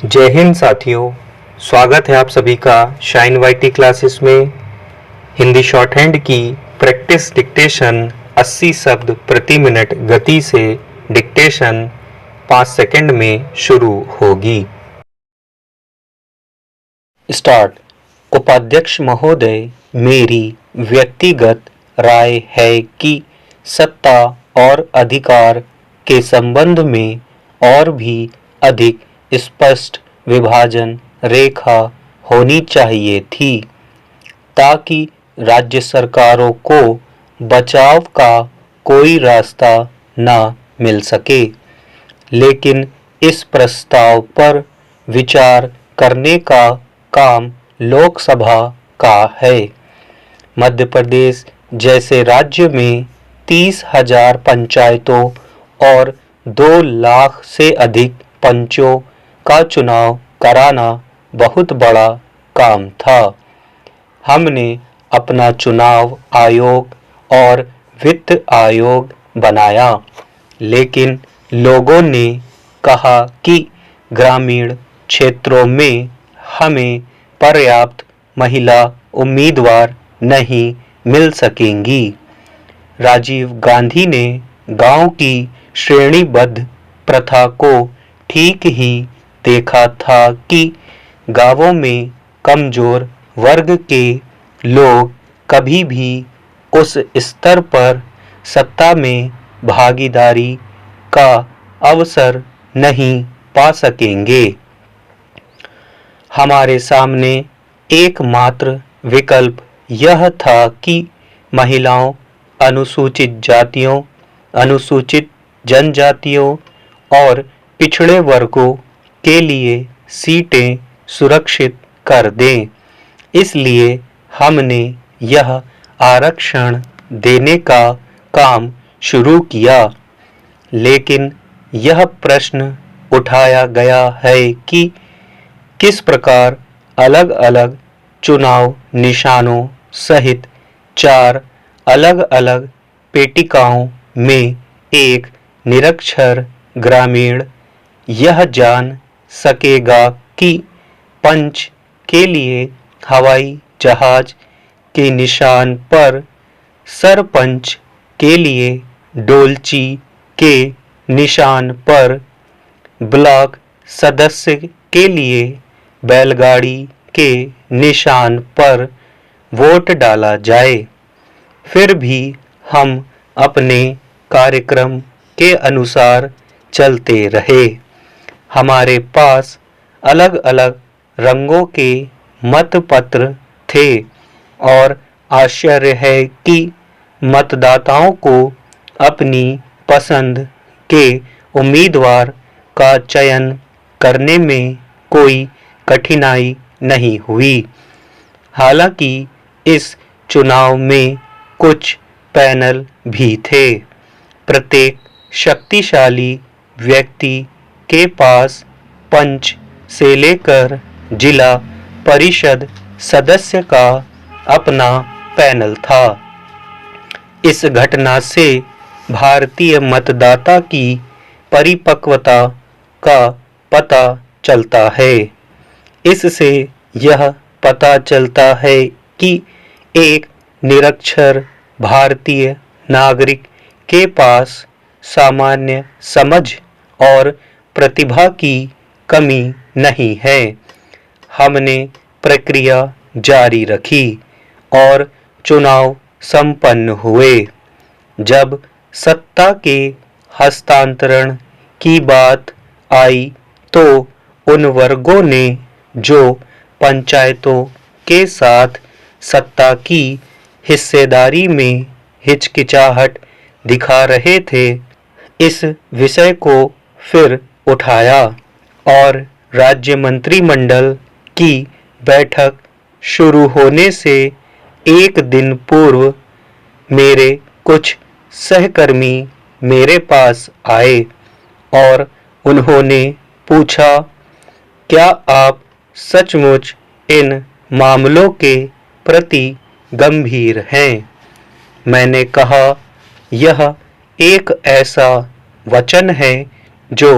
जय हिंद साथियों, स्वागत है आप सभी का शाइन वाईटी क्लासेस में। हिंदी शॉर्ट हैंड की प्रैक्टिस डिक्टेशन 80 शब्द प्रति मिनट गति से डिक्टेशन 5 सेकंड में शुरू होगी। स्टार्ट। उपाध्यक्ष महोदय, मेरी व्यक्तिगत राय है कि सत्ता और अधिकार के संबंध में और भी अधिक स्पष्ट विभाजन रेखा होनी चाहिए थी, ताकि राज्य सरकारों को बचाव का कोई रास्ता न मिल सके। लेकिन इस प्रस्ताव पर विचार करने का काम लोकसभा का है। मध्य प्रदेश जैसे राज्य में 30,000 पंचायतों और 2 लाख से अधिक पंचों का चुनाव कराना बहुत बड़ा काम था। हमने अपना चुनाव आयोग और वित्त आयोग बनाया, लेकिन लोगों ने कहा कि ग्रामीण क्षेत्रों में हमें पर्याप्त महिला उम्मीदवार नहीं मिल सकेंगी। राजीव गांधी ने गांव की श्रेणीबद्ध प्रथा को ठीक ही देखा था कि गांवों में कमजोर वर्ग के लोग कभी भी उस स्तर पर सत्ता में भागीदारी का अवसर नहीं पा सकेंगे। हमारे सामने एकमात्र विकल्प यह था कि महिलाओं, अनुसूचित जातियों, अनुसूचित जनजातियों और पिछड़े वर्गों के लिए सीटें सुरक्षित कर दें। इसलिए हमने यह आरक्षण देने का काम शुरू किया। लेकिन यह प्रश्न उठाया गया है कि किस प्रकार अलग-अलग चुनाव निशानों सहित 4 अलग-अलग पेटिकाओं में एक निरक्षर ग्रामीण यह जान सकेगा कि पंच के लिए हवाई जहाज के निशान पर, सरपंच के लिए डोलची के निशान पर, ब्लॉक सदस्य के लिए बैलगाड़ी के निशान पर वोट डाला जाए। फिर भी हम अपने कार्यक्रम के अनुसार चलते रहे। हमारे पास अलग-अलग रंगों के मतपत्र थे और आश्चर्य है कि मतदाताओं को अपनी पसंद के उम्मीदवार का चयन करने में कोई कठिनाई नहीं हुई। हालांकि इस चुनाव में कुछ पैनल भी थे। प्रत्येक शक्तिशाली व्यक्ति के पास पंच से लेकर जिला परिषद सदस्य का अपना पैनल था। इस घटना से भारतीय मतदाता की परिपक्वता का पता चलता है। इससे यह पता चलता है कि एक निरक्षर भारतीय नागरिक के पास सामान्य समझ और प्रतिभा की कमी नहीं है। हमने प्रक्रिया जारी रखी और चुनाव संपन्न हुए। जब सत्ता के हस्तांतरण की बात आई तो उन वर्गों ने जो पंचायतों के साथ सत्ता की हिस्सेदारी में हिचकिचाहट दिखा रहे थे, इस विषय को फिर उठाया और राज्य मंत्रिमंडल की बैठक शुरू होने से एक दिन पूर्व मेरे कुछ सहकर्मी मेरे पास आए और उन्होंने पूछा, क्या आप सचमुच इन मामलों के प्रति गंभीर हैं? मैंने कहा, यह एक ऐसा वचन है जो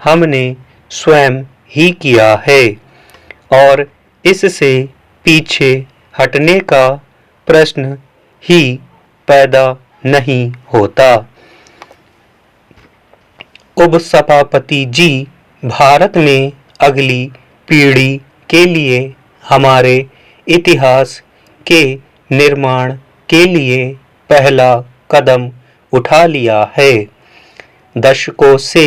हमने स्वयं ही किया है और इससे पीछे हटने का प्रश्न ही पैदा नहीं होता। उपसभापति जी, भारत में अगली पीढ़ी के लिए हमारे इतिहास के निर्माण के लिए पहला कदम उठा लिया है। दशकों से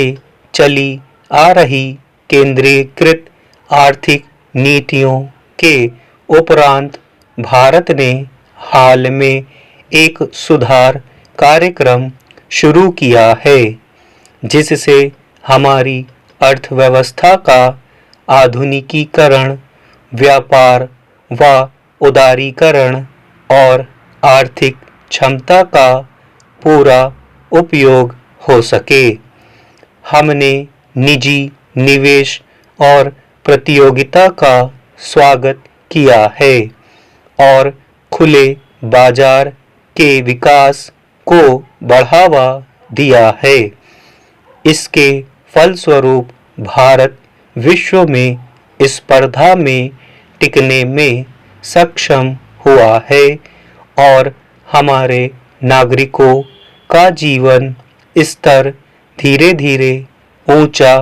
चली आ रही केंद्रीकृत आर्थिक नीतियों के उपरांत भारत ने हाल में एक सुधार कार्यक्रम शुरू किया है, जिससे हमारी अर्थव्यवस्था का आधुनिकीकरण, व्यापार व उदारीकरण और आर्थिक क्षमता का पूरा उपयोग हो सके। हमने निजी निवेश और प्रतियोगिता का स्वागत किया है और खुले बाजार के विकास को बढ़ावा दिया है। इसके फलस्वरूप भारत विश्व में स्पर्धा में टिकने में सक्षम हुआ है और हमारे नागरिकों का जीवन स्तर धीरे धीरे ऊंचा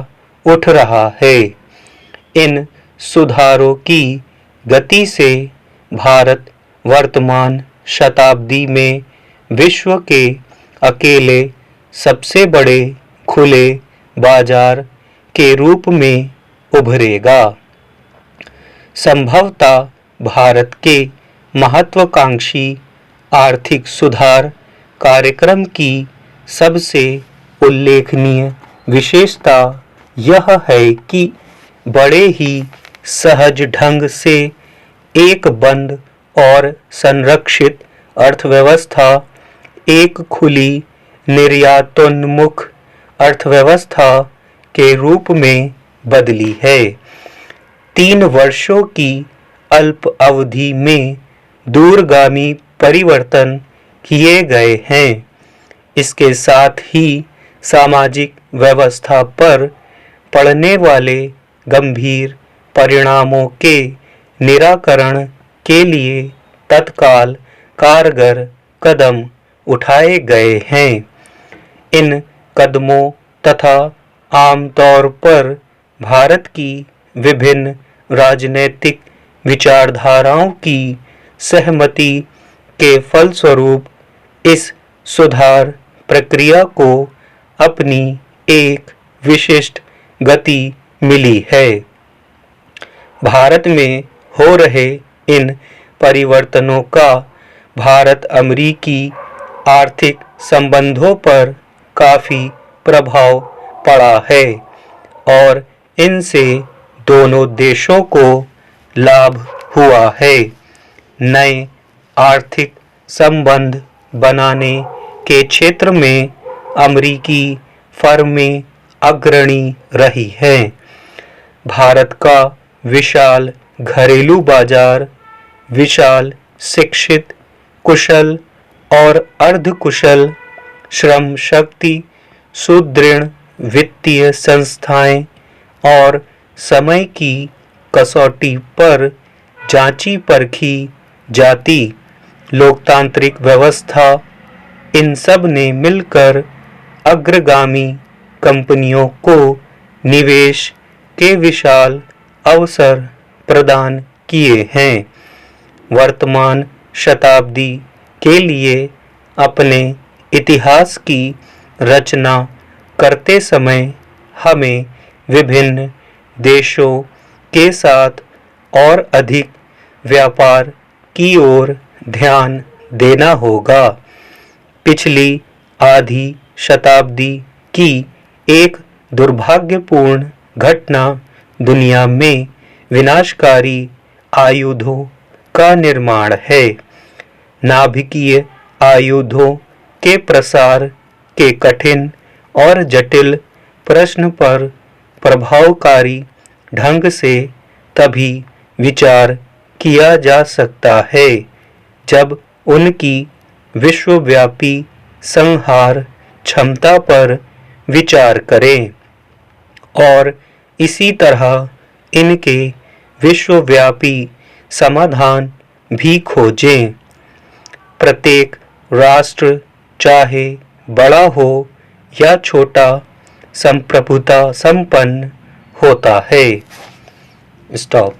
उठ रहा है। इन सुधारों की गति से भारत वर्तमान शताब्दी में विश्व के अकेले सबसे बड़े खुले बाजार के रूप में उभरेगा। संभवतः भारत के महत्वाकांक्षी आर्थिक सुधार कार्यक्रम की सबसे उल्लेखनीय विशेषता यह है कि बड़े ही सहज ढंग से एक बंद और संरक्षित अर्थव्यवस्था एक खुली निर्यातोन्मुख अर्थव्यवस्था के रूप में बदली है। 3 वर्षों की अल्प अवधि में दूरगामी परिवर्तन किए गए हैं। इसके साथ ही सामाजिक व्यवस्था पर पड़ने वाले गंभीर परिणामों के निराकरण के लिए तत्काल कारगर कदम उठाए गए हैं। इन कदमों तथा आमतौर पर भारत की विभिन्न राजनैतिक विचारधाराओं की सहमति के फलस्वरूप इस सुधार प्रक्रिया को अपनी एक विशिष्ट गति मिली है। भारत में हो रहे इन परिवर्तनों का भारत अमेरिकी आर्थिक संबंधों पर काफी प्रभाव पड़ा है और इनसे दोनों देशों को लाभ हुआ है। नए आर्थिक संबंध बनाने के क्षेत्र में अमेरिकी फर्में अग्रणी रही हैं। भारत का विशाल घरेलू बाजार, विशाल शिक्षित, कुशल और अर्धकुशल श्रम शक्ति, सुदृढ़ वित्तीय संस्थाएं और समय की कसौटी पर जांची परखी जाती लोकतांत्रिक व्यवस्था, इन सब ने मिलकर अग्रगामी कंपनियों को निवेश के विशाल अवसर प्रदान किए हैं। वर्तमान शताब्दी के लिए अपने इतिहास की रचना करते समय हमें विभिन्न देशों के साथ और अधिक व्यापार की ओर ध्यान देना होगा। पिछली आधी शताब्दी की एक दुर्भाग्यपूर्ण घटना दुनिया में विनाशकारी आयुधों का निर्माण है। नाभिकीय आयुधों के प्रसार के कठिन और जटिल प्रश्न पर प्रभावकारी ढंग से तभी विचार किया जा सकता है जब उनकी विश्वव्यापी संहार क्षमता पर विचार करें और इसी तरह इनके विश्वव्यापी समाधान भी खोजें। प्रत्येक राष्ट्र चाहे बड़ा हो या छोटा संप्रभुता संपन्न होता है। स्टॉप।